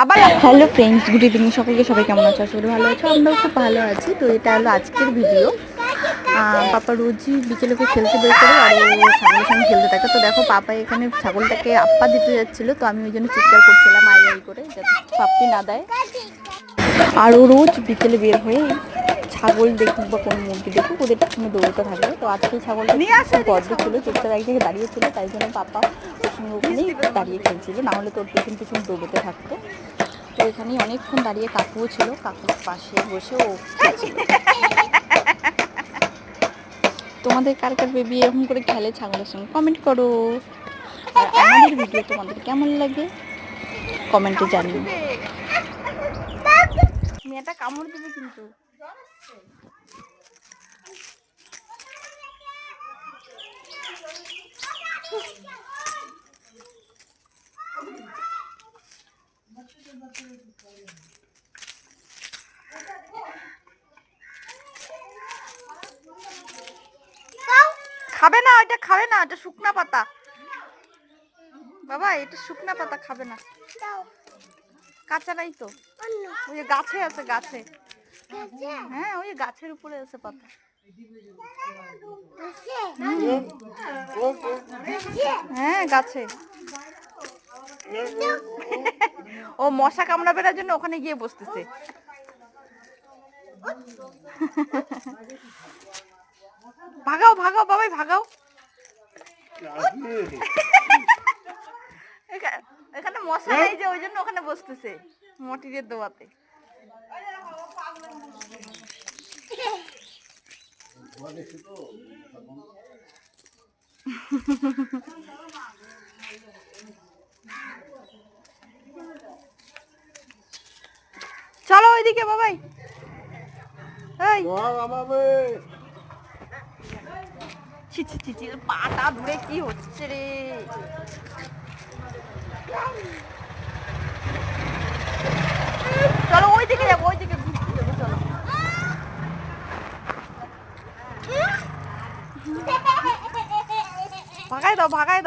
আবার hello friends, good evening সকলকে। সবাই কেমন আছো? আসলে ভালো আছো, আমরাও খুব ভালো আছি। তো এটা হলো আজকের ভিডিও। পাপা রোজই বিকেলে খেলতে বের করে আর ও ছাগলের সঙ্গে খেলতে থাকে। তো দেখো পাপা এখানে ছাগলটাকে আপ্পা দিতে যাচ্ছিলো, তো আমি ওই জন্য চিৎকার করছিলাম আই আই করে, যাতে পাপ্পি না দেয়। আর ও রোজ বিকেলে বের হয়ে ছাগল দেখুক বা কোনো মুরগি দেখুক ওদের পিছনে দৌড়তে থাকে। তো আজকে ছাগলটা খুব বদ্ধ ছিল, চুপচাপ এক জায়গায় দাঁড়িয়েছিল, তাই জন্য পাপা ওর সঙ্গে ওখানেই দাঁড়িয়ে খেলছিল, নাহলে তোর পিছন পিছন দৌড়তে থাকতো। তো এখানে অনেকক্ষণ দাঁড়িয়ে কাকুও ছিল, কাকুর পাশে বসে ও খেলছিল। তোমাদের কার কার বেবি এরকম করে খেলে ছাগলের সঙ্গে কমেন্ট করো। আর আমাদের ভিডিও তোমাদের কেমন লাগে কমেন্টে জানিও। মেয়েটা কামড় দেবে কিন্তু। খাবে না, এটা খাবে না, এটা শুকনা পাতা বাবা, এটা শুকনা পাতা খাবে না। কাঁচা নাই তো, ওই যে গাছে আছে, গাছে। হ্যাঁ, ওই গাছের উপরে আছে পাতা। হ্যাঁ, গাছে। ও মশা কামড়াবে না জন্য ওখানে গিয়ে বসতেছে। ভাগাও ভাগাও বাবাই, ভাগাও। এখানে মশা নেই যে, ওই জন্য ওখানে বসতেছে মটিরের দোয়াতে। চলো ওইদিকে বাবাই। এই ছি ছি ছি ছি, পাটা ধরে কি হচ্ছে রে। চলো ওইদিকে যাবো, ওইদিকে ঘুরতে যাবো, চলো। ভাগাই দাও, ভাগাই দাও।